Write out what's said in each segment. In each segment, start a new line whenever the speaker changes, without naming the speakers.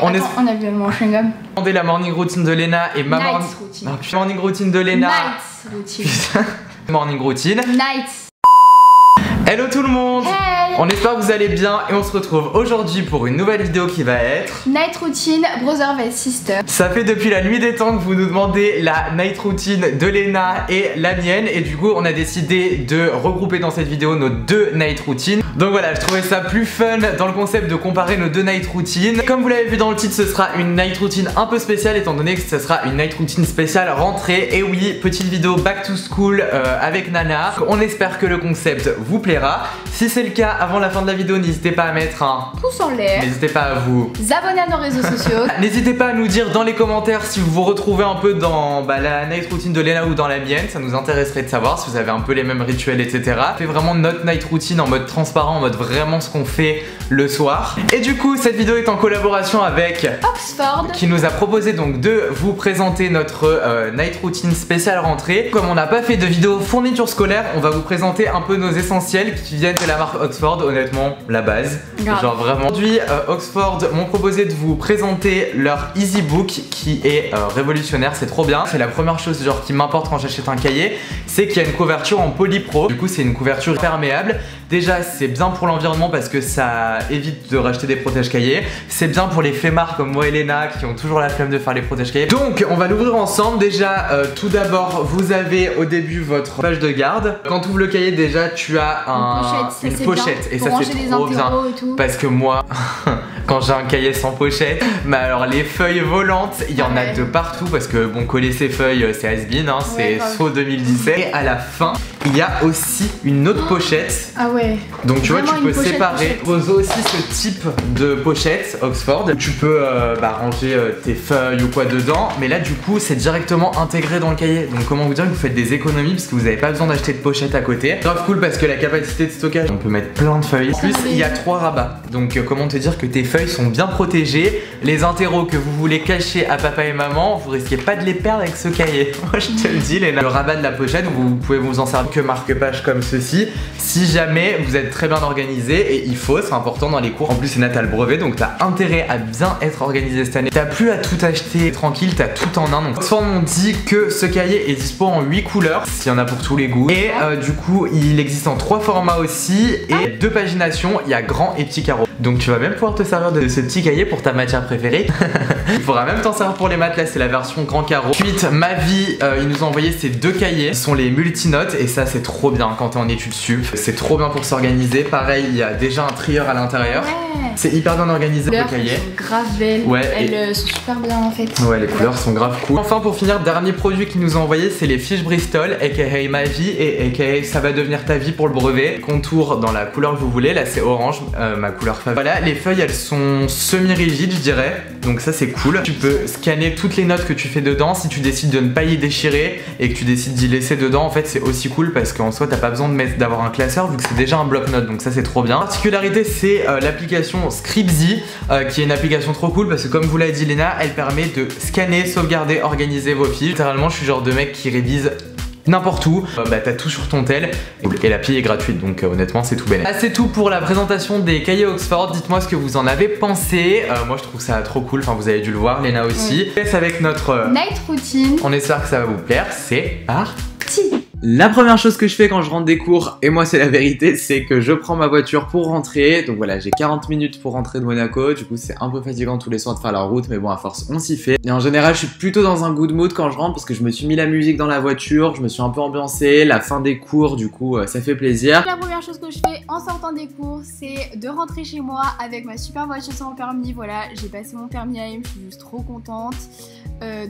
on a vu mon chewing-gum.
Demandez la morning routine de Léna et ma morning routine de Léna.
Night routine.
Morning routine.
Night.
Hello tout le monde.
Hey.
On espère que vous allez bien et on se retrouve aujourd'hui pour une nouvelle vidéo qui va être
Night routine Brother vs Sister.
Ça fait depuis la nuit des temps que vous nous demandez la night routine de Léna et la mienne, et du coup on a décidé de regrouper dans cette vidéo nos deux night routines. Donc voilà, je trouvais ça plus fun dans le concept de comparer nos deux night routines. Comme vous l'avez vu dans le titre, ce sera une night routine un peu spéciale étant donné que ce sera une night routine spéciale rentrée. Et oui, petite vidéo back to school avec Nana. On espère que le concept vous plaira. Si c'est le cas, avant la fin de la vidéo, n'hésitez pas à mettre un
pouce en l'air.
N'hésitez pas à vous
abonner à nos réseaux sociaux.
N'hésitez pas à nous dire dans les commentaires si vous vous retrouvez un peu dans la night routine de Léna ou dans la mienne. Ça nous intéresserait de savoir si vous avez un peu les mêmes rituels, etc. C'est vraiment notre night routine en mode transparent, en mode vraiment ce qu'on fait le soir. Et du coup, cette vidéo est en collaboration avec
Oxford,
qui nous a proposé donc de vous présenter notre night routine spéciale rentrée. Comme on n'a pas fait de vidéo fourniture scolaire, on va vous présenter un peu nos essentiels qui viennent de la marque Oxford. Honnêtement, la base.
Grave.
Genre vraiment. Aujourd'hui, Oxford m'ont proposé de vous présenter leur Easy Book qui est révolutionnaire, c'est trop bien. C'est la première chose genre qui m'importe quand j'achète un cahier, c'est qu'il y a une couverture en polypro. Du coup, c'est une couverture perméable. Déjà, c'est bien pour l'environnement parce que ça évite de racheter des protège-cahiers. C'est bien pour les flemmards comme moi et Léna qui ont toujours la flemme de faire les protège-cahiers. Donc, on va l'ouvrir ensemble. Déjà, tout d'abord, vous avez au début votre page de garde. Quand tu ouvres le cahier, déjà, tu as une pochette. Et ça, c'est trop bien. Parce que moi, quand j'ai un cahier sans pochette, mais alors les feuilles volantes, il y en a de partout parce que bon, coller ses feuilles, c'est has-been, hein, c'est saut 2017. Et à la fin, il y a aussi une autre pochette.
Ah ouais.
Donc tu vois,
vraiment
tu peux séparer. Propose aussi ce type de pochette Oxford. Tu peux ranger tes feuilles ou quoi dedans. Mais là, du coup, c'est directement intégré dans le cahier. Donc comment vous dire que vous faites des économies parce que vous n'avez pas besoin d'acheter de pochette à côté. Grave cool parce que la capacité de stockage, on peut mettre plein de feuilles. En plus, il y a 3 rabats. Donc comment te dire que tes feuilles sont bien protégées. Les interros que vous voulez cacher à papa et maman, vous risquez pas de les perdre avec ce cahier. Moi, je te le dis, Léna. Le rabat de la pochette, vous pouvez vous en servir que marque-page comme ceci. Si jamais vous êtes très bien organisé, et il faut, c'est important dans les cours. En plus, Léna, t'as le brevet, donc t'as intérêt à bien être organisé cette année. T'as plus à tout acheter tranquille, t'as tout en un. Donc Oxford m'ont dit que ce cahier est dispo en 8 couleurs, s'il y en a pour tous les goûts. Et du coup, il existe en 3 formats aussi, et 2 paginations, il y a grand et petit carreau. Donc tu vas même pouvoir te servir de ce petit cahier pour ta matière préférée. Il faudra même t'en servir pour les maths, là c'est la version grand carreau. Ensuite, ma vie, ils nous ont envoyé ces 2 cahiers, ce sont les multinotes, et ça c'est trop bien quand t'es en études sup. C'est trop bien pour s'organiser. Pareil, il y a déjà un trieur à l'intérieur. Ouais. C'est hyper bien organisé le cahier.
Elles sont grave belles.
Ouais,
elles sont super bien en fait.
Ouais, les couleurs sont grave cool. Enfin, pour finir, dernier produit qu'ils nous ont envoyé, c'est les fiches Bristol, aka ma vie et aka ça va devenir ta vie pour le brevet. Contour dans la couleur que vous voulez. Là c'est orange, ma couleur favorite. Voilà, les feuilles elles sont semi-rigides, je dirais. Donc ça c'est cool. Tu peux scanner toutes les notes que tu fais dedans. Si tu décides de ne pas y déchirer et que tu décides d'y laisser dedans, en fait c'est aussi cool parce qu'en soi t'as pas besoin d'avoir un classeur vu que c'est déjà un bloc-notes. Donc ça c'est trop bien. La particularité c'est l'application Scribzy qui est une application trop cool parce que comme vous l'a dit Léna, elle permet de scanner, sauvegarder, organiser vos fiches. Littéralement je suis le genre de mec qui révise n'importe où, t'as tout sur ton tel et l'appli est gratuite donc honnêtement c'est tout bénéfique. C'est tout pour la présentation des cahiers Oxford. Dites-moi ce que vous en avez pensé. Moi je trouve ça trop cool, enfin vous avez dû le voir, Léna aussi. On laisse avec notre
night routine.
On espère que ça va vous plaire, c'est parti.
La première chose que je fais quand je rentre des cours, et moi c'est la vérité, c'est que je prends ma voiture pour rentrer. Donc voilà, j'ai 40 minutes pour rentrer de Monaco, du coup c'est un peu fatigant tous les soirs de faire la route, mais bon à force on s'y fait. Et en général je suis plutôt dans un good mood quand je rentre parce que je me suis mis la musique dans la voiture, je me suis un peu ambiancé, la fin des cours du coup ça fait plaisir.
La première chose que je fais en sortant des cours, c'est de rentrer chez moi avec ma super voiture sans permis. Voilà, j'ai passé mon permis AM, je suis juste trop contente.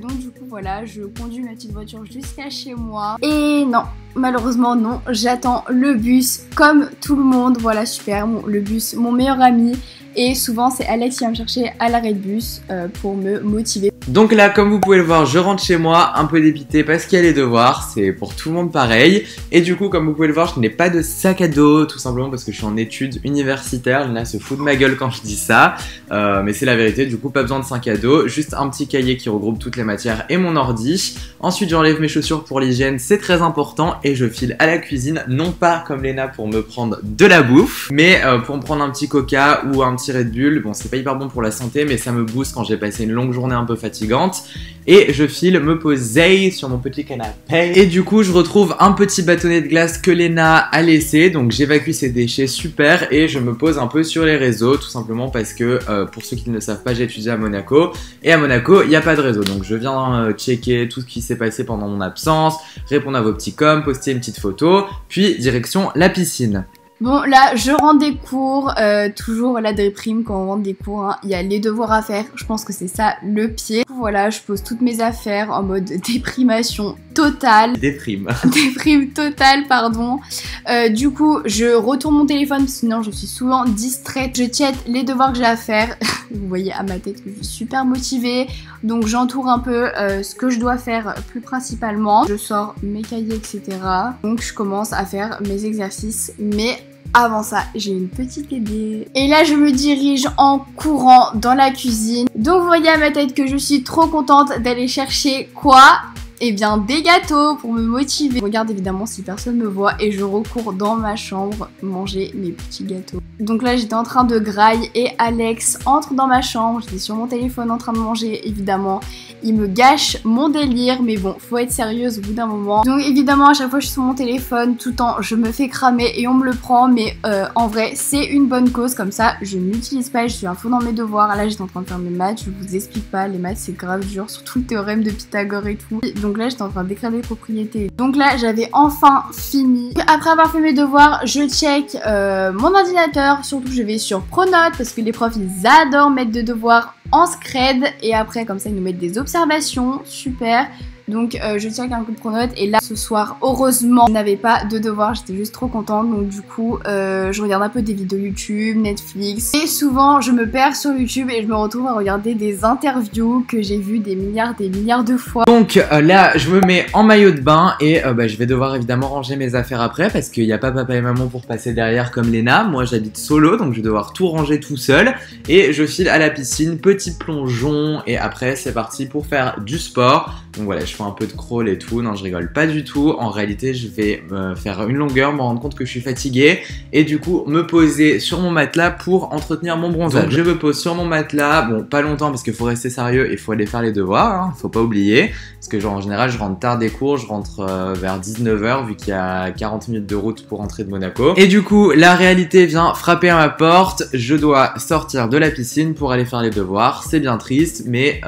Donc du coup voilà, je conduis ma petite voiture jusqu'à chez moi. Et non, malheureusement non, j'attends le bus comme tout le monde. Voilà, super, le bus, mon meilleur ami. Et souvent c'est Alex qui va me chercher à l'arrêt de bus pour me motiver.
Donc là, comme vous pouvez le voir, je rentre chez moi un peu dépité parce qu'il y a les devoirs, c'est pour tout le monde pareil. Et du coup, comme vous pouvez le voir, je n'ai pas de sac à dos, tout simplement parce que je suis en études universitaires. Lena se fout de ma gueule quand je dis ça, mais c'est la vérité. Du coup, pas besoin de sac à dos, juste un petit cahier qui regroupe toutes les matières et mon ordi. Ensuite, j'enlève mes chaussures pour l'hygiène, c'est très important, et je file à la cuisine, non pas comme Lena pour me prendre de la bouffe, mais pour me prendre un petit Coca ou un petit Red Bull. Bon, c'est pas hyper bon pour la santé, mais ça me booste quand j'ai passé une longue journée un peu fatigante. Et je file me poser sur mon petit canapé. Et du coup, je retrouve un petit bâtonnet de glace que Lena a laissé. Donc j'évacue ses déchets, super. Et je me pose un peu sur les réseaux, tout simplement parce que, pour ceux qui ne le savent pas, j'ai étudié à Monaco. Et à Monaco, il n'y a pas de réseau. Donc je viens checker tout ce qui s'est passé pendant mon absence, répondre à vos petits coms, poster une petite photo. Puis direction la piscine.
Bon, là, je rentre des cours, toujours la déprime quand on rentre des cours, hein. Il y a les devoirs à faire, je pense que c'est ça le pire. Voilà, je pose toutes mes affaires en mode déprimation totale.
Déprime.
Déprime totale, pardon. Du coup, je retourne mon téléphone, parce que sinon je suis souvent distraite. Je check les devoirs que j'ai à faire. Vous voyez à ma tête que je suis super motivée. Donc j'entoure un peu ce que je dois faire plus principalement. Je sors mes cahiers, etc. Donc je commence à faire mes exercices, mais avant ça, j'ai une petite idée. Et là, je me dirige en courant dans la cuisine. Donc, vous voyez à ma tête que je suis trop contente d'aller chercher quoi ? Eh bien, des gâteaux pour me motiver. Je regarde évidemment si personne me voit et je recours dans ma chambre manger mes petits gâteaux. Donc là, j'étais en train de grailler et Alex entre dans ma chambre. J'étais sur mon téléphone en train de manger, évidemment. Il me gâche mon délire, mais bon, faut être sérieuse au bout d'un moment. Donc évidemment, à chaque fois, je suis sur mon téléphone, tout le temps, je me fais cramer et on me le prend. Mais en vrai, c'est une bonne cause, comme ça, je n'utilise pas, je suis à fond dans mes devoirs. Là, j'étais en train de faire mes maths, je vous explique pas, les maths, c'est grave dur, surtout le théorème de Pythagore et tout. Donc là, j'étais en train d'écrire des propriétés. Donc là, j'avais enfin fini. Après avoir fait mes devoirs, je check mon ordinateur. Surtout, je vais sur Pronote parce que les profs, ils adorent mettre des devoirs en scred. Et après, comme ça, ils nous mettent des observations. Super. Donc je check un coup de Pronote et là ce soir heureusement je n'avais pas de devoirs, j'étais juste trop contente. Donc du coup je regarde un peu des vidéos YouTube, Netflix, et souvent je me perds sur YouTube et je me retrouve à regarder des interviews que j'ai vues des milliards de fois.
Donc là je me mets en maillot de bain et je vais devoir évidemment ranger mes affaires après parce qu'il n'y a pas papa et maman pour passer derrière comme Lena. Moi j'habite solo donc je vais devoir tout ranger tout seul et je file à la piscine, petit plongeon, et après c'est parti pour faire du sport. Donc voilà, je fais un peu de crawl et tout, non je rigole pas du tout. En réalité je vais faire une longueur, me rendre compte que je suis fatigué et du coup me poser sur mon matelas pour entretenir mon bronzage. Donc je me pose sur mon matelas, bon pas longtemps parce qu'il faut rester sérieux et il faut aller faire les devoirs, hein, faut pas oublier. Parce que genre en général je rentre tard des cours, je rentre vers 19h vu qu'il y a 40 minutes de route pour rentrer de Monaco. Et du coup la réalité vient frapper à ma porte, je dois sortir de la piscine pour aller faire les devoirs. C'est bien triste mais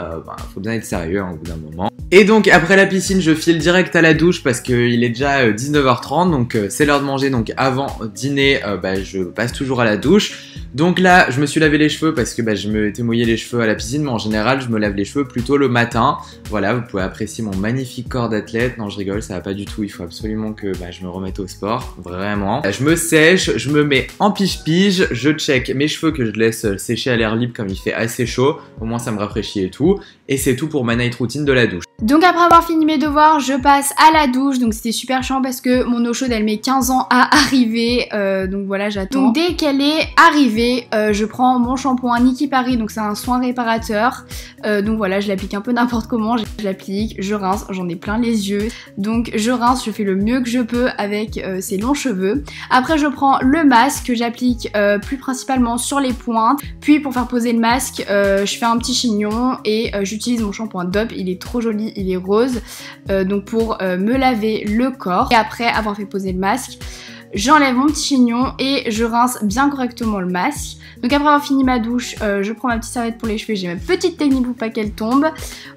faut bien être sérieux hein, au bout d'un moment. Et donc après la piscine je file direct à la douche parce qu'il est déjà 19h30 donc c'est l'heure de manger. Donc avant dîner je passe toujours à la douche. Donc là je me suis lavé les cheveux parce que je me étais mouillé les cheveux à la piscine, mais en général je me lave les cheveux plutôt le matin. Voilà, vous pouvez apprécier mon magnifique corps d'athlète. Non je rigole, ça va pas du tout, il faut absolument que je me remette au sport, vraiment. Je me sèche, je me mets en pige-pige, je check mes cheveux que je laisse sécher à l'air libre comme il fait assez chaud, au moins ça me rafraîchit et tout. Et c'est tout pour ma night routine de la douche.
Donc après avoir fini mes devoirs, je passe à la douche. Donc c'était super chiant parce que mon eau chaude elle met 15 ans à arriver. Donc voilà, j'attends. Donc dès qu'elle est arrivée, je prends mon shampoing Niki Paris. Donc c'est un soin réparateur. Donc voilà, je l'applique un peu n'importe comment. Je l'applique, je rince, j'en ai plein les yeux. Donc je rince, je fais le mieux que je peux avec ces longs cheveux. Après je prends le masque que j'applique plus principalement sur les pointes. Puis pour faire poser le masque, je fais un petit chignon et j'utilise mon shampoing Dove. Il est trop joli. Il est rose, donc pour me laver le corps. Et après avoir fait poser le masque, j'enlève mon petit chignon et je rince bien correctement le masque. Donc après avoir fini ma douche, je prends ma petite serviette pour les cheveux, j'ai ma petite technique pour pas qu'elle tombe.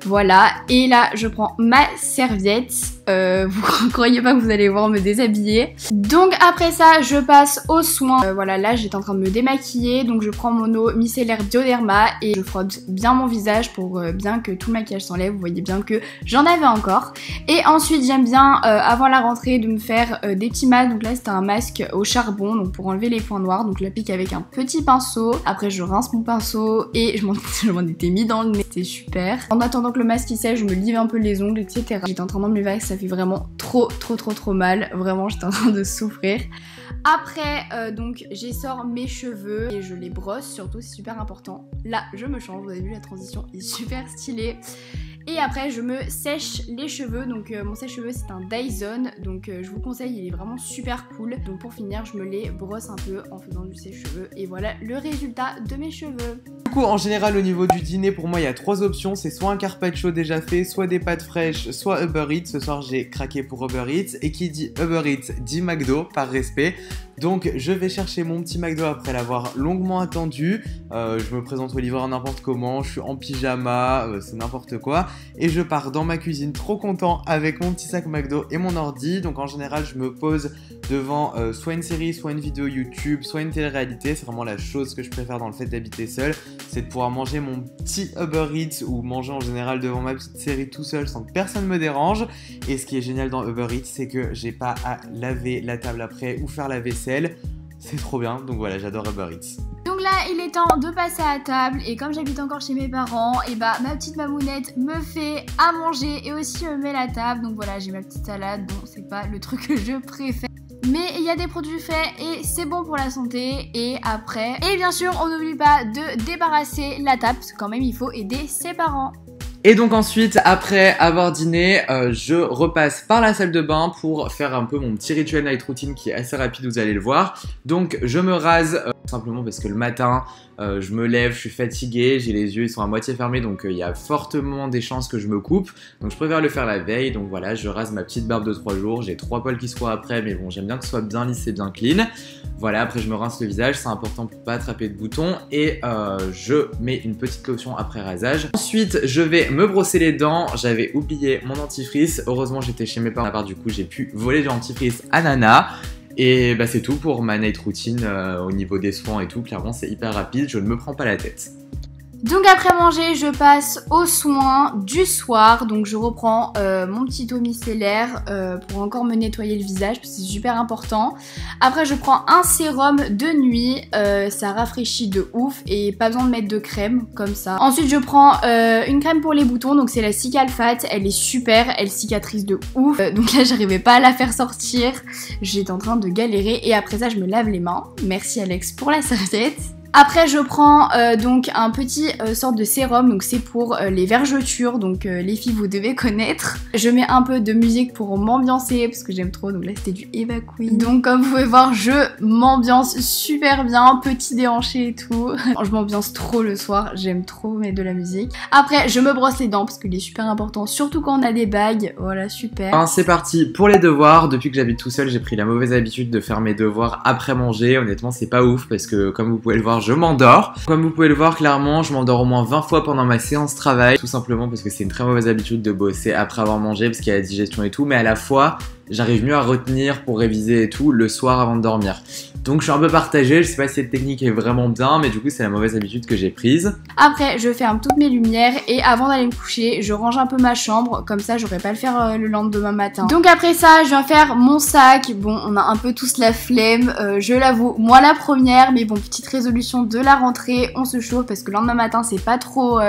Voilà, et là je prends ma serviette. Vous croyez pas que vous allez voir me déshabiller. Donc après ça, je passe aux soins. Voilà, là j'étais en train de me démaquiller, donc je prends mon eau micellaire Bioderma et je frotte bien mon visage pour bien que tout le maquillage s'enlève. Vous voyez bien que j'en avais encore. Et ensuite j'aime bien, avant la rentrée, de me faire des petits masques. Donc là c'était un masque au charbon, donc pour enlever les points noirs. Donc je l'applique avec un petit pinceau. Après je rince mon pinceau et je m'en étais mis dans le nez. C'était super. En attendant que le masque il sèche, je me live un peu les ongles, etc. J'étais en train d'enlever le masque, ça fait vraiment trop mal. Vraiment, j'étais en train de souffrir. Après, donc j'essore mes cheveux et je les brosse, surtout c'est super important. Là, je me change, vous avez vu la transition est super stylée. Et après je me sèche les cheveux, donc mon sèche-cheveux c'est un Dyson, donc je vous conseille, il est vraiment super cool. Donc pour finir je me les brosse un peu en faisant du sèche-cheveux et voilà le résultat de mes cheveux.
Du coup en général au niveau du dîner pour moi il y a 3 options, c'est soit un carpaccio déjà fait, soit des pâtes fraîches, soit Uber Eats. Ce soir j'ai craqué pour Uber Eats et qui dit Uber Eats dit McDo par respect. Donc je vais chercher mon petit McDo après l'avoir longuement attendu. Je me présente au livreur n'importe comment, je suis en pyjama, c'est n'importe quoi. Et je pars dans ma cuisine trop content avec mon petit sac McDo et mon ordi. Donc en général je me pose devant soit une série, soit une vidéo YouTube, soit une télé-réalité. C'est vraiment la chose que je préfère dans le fait d'habiter seul. C'est de pouvoir manger mon petit Uber Eats ou manger en général devant ma petite série tout seul sans que personne me dérange. Et ce qui est génial dans Uber Eats, c'est que j'ai pas à laver la table après ou faire la vaisselle. C'est trop bien, donc voilà, j'adore Uber Eats.
Donc là, il est temps de passer à table et comme j'habite encore chez mes parents, et bah ma petite mamounette me fait à manger et aussi me met la table. Donc voilà, j'ai ma petite salade, bon c'est pas le truc que je préfère. Mais il y a des produits faits et c'est bon pour la santé. Et après, et bien sûr, on n'oublie pas de débarrasser la table parce que quand même il faut aider ses parents.
Et donc ensuite, après avoir dîné, je repasse par la salle de bain pour faire un peu mon petit rituel night routine qui est assez rapide, vous allez le voir. Donc je me rase simplement parce que le matin, je me lève, je suis fatigué, j'ai les yeux, ils sont à moitié fermés, donc il y a fortement des chances que je me coupe. Donc je préfère le faire la veille, donc voilà, je rase ma petite barbe de 3 jours, j'ai 3 poils qui se voient après, mais bon, j'aime bien que ce soit bien lisse et bien clean. Voilà, après je me rince le visage, c'est important pour pas attraper de boutons et je mets une petite lotion après rasage. Ensuite, je vais me brosser les dents, j'avais oublié mon dentifrice, heureusement j'étais chez mes parents, du coup j'ai pu voler du dentifrice à Nana. Et bah c'est tout pour ma night routine au niveau des soins et tout, clairement c'est hyper rapide, je ne me prends pas la tête.
Donc après manger, je passe aux soins du soir. Donc je reprends mon petit eau micellaire pour encore me nettoyer le visage parce que c'est super important. Après je prends un sérum de nuit, ça rafraîchit de ouf et pas besoin de mettre de crème comme ça. Ensuite je prends une crème pour les boutons, donc c'est la Cicalfate, elle est super, elle cicatrise de ouf. Donc là j'arrivais pas à la faire sortir, j'étais en train de galérer et après ça je me lave les mains. Merci Alex pour la serviette. Après je prends donc un petit sorte de sérum, donc c'est pour les vergetures, donc les filles vous devez connaître. Je mets un peu de musique pour m'ambiancer parce que j'aime trop, donc là c'était du Eva Queen. Donc comme vous pouvez voir je m'ambiance super bien, petit déhanché et tout. Je m'ambiance trop le soir, j'aime trop mettre de la musique. Après je me brosse les dents parce qu'il est super important, surtout quand on a des bagues, voilà super.
C'est parti pour les devoirs. Depuis que j'habite tout seul j'ai pris la mauvaise habitude de faire mes devoirs après manger. Honnêtement c'est pas ouf parce que comme vous pouvez le voir je m'endors. Comme vous pouvez le voir clairement, je m'endors au moins 20 fois pendant ma séance travail. Tout simplement parce que c'est une très mauvaise habitude de bosser après avoir mangé parce qu'il y a la digestion et tout. Mais à la fois, j'arrive mieux à retenir pour réviser et tout le soir avant de dormir. Donc je suis un peu partagée, je sais pas si cette technique est vraiment bien, mais du coup c'est la mauvaise habitude que j'ai prise.
Après je ferme toutes mes lumières et avant d'aller me coucher, je range un peu ma chambre, comme ça j'aurais pas à le faire le lendemain matin. Donc après ça, je viens faire mon sac. Bon, on a un peu tous la flemme, je l'avoue, moi la première, mais bon, petite résolution de la rentrée, on se chauffe parce que le lendemain matin c'est pas trop...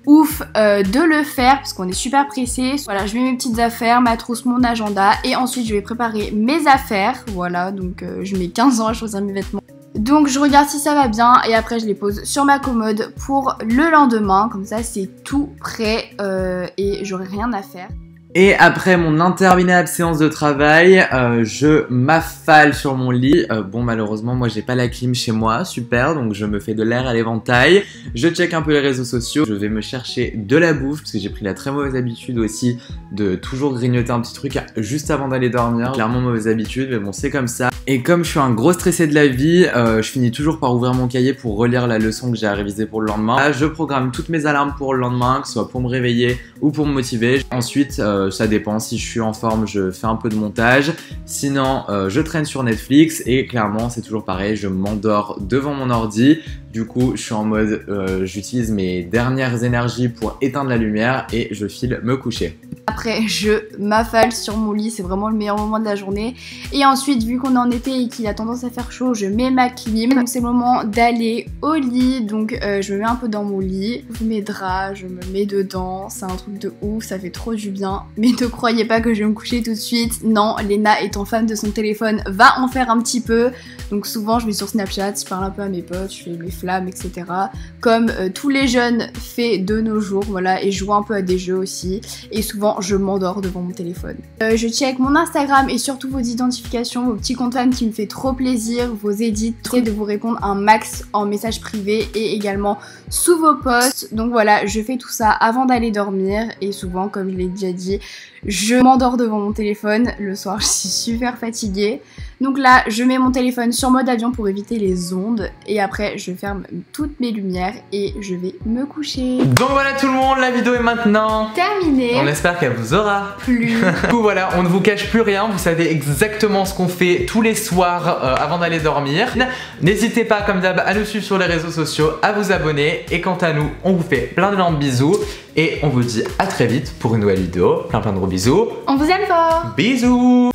ouf de le faire parce qu'on est super pressé. Voilà, je mets mes petites affaires, ma trousse, mon agenda et ensuite je vais préparer mes affaires. Voilà, donc je mets 15 ans à choisir mes vêtements. Donc je regarde si ça va bien et après je les pose sur ma commode pour le lendemain. Comme ça c'est tout prêt et j'aurai rien à faire.
Et après mon interminable séance de travail, je m'affale sur mon lit. Bon, malheureusement, moi j'ai pas la clim chez moi, super, donc je me fais de l'air à l'éventail. Je check un peu les réseaux sociaux, je vais me chercher de la bouffe parce que j'ai pris la très mauvaise habitude aussi de toujours grignoter un petit truc juste avant d'aller dormir. Clairement mauvaise habitude, mais bon c'est comme ça. Et comme je suis un gros stressé de la vie, je finis toujours par ouvrir mon cahier pour relire la leçon que j'ai à réviser pour le lendemain. Là, je programme toutes mes alarmes pour le lendemain, que ce soit pour me réveiller ou pour me motiver. Ensuite, ça dépend, si je suis en forme, je fais un peu de montage. Sinon, je traîne sur Netflix et clairement, c'est toujours pareil, je m'endors devant mon ordi. Du coup, je suis en mode, j'utilise mes dernières énergies pour éteindre la lumière et je file me coucher.
Après, je m'affale sur mon lit, c'est vraiment le meilleur moment de la journée. Et ensuite, vu qu'on est en été et qu'il a tendance à faire chaud, je mets ma clim. Donc c'est le moment d'aller au lit, donc je me mets un peu dans mon lit, je mets mes draps, je me mets dedans, c'est un truc de ouf, ça fait trop du bien. Mais ne croyez pas que je vais me coucher tout de suite, non, Léna étant fan de son téléphone va en faire un petit peu. Donc souvent je vais sur Snapchat, je parle un peu à mes potes, je fais mes flammes, etc. Comme tous les jeunes fait de nos jours, voilà, et je joue un peu à des jeux aussi. Et souvent je m'endors devant mon téléphone. Je check mon Instagram et surtout vos identifications, vos petits comptes fans qui me fait trop plaisir, vos edits, j'essaie de vous répondre un max en message privé et également sous vos posts. Donc voilà, je fais tout ça avant d'aller dormir et souvent, comme je l'ai déjà dit, je m'endors devant mon téléphone. Le soir, je suis super fatiguée. Donc là, je mets mon téléphone sur mode avion pour éviter les ondes et après, je ferme toutes mes lumières et je vais me coucher.
Donc voilà tout le monde, la vidéo est maintenant
terminée.
On espère qu'elle vous aura
plu.
Du coup voilà, on ne vous cache plus rien, vous savez exactement ce qu'on fait tous les soirs avant d'aller dormir. N'hésitez pas comme d'hab à nous suivre sur les réseaux sociaux, à vous abonner et quant à nous, on vous fait plein d'énormes bisous et on vous dit à très vite pour une nouvelle vidéo. Plein de gros bisous.
On vous aime fort.
Bisous.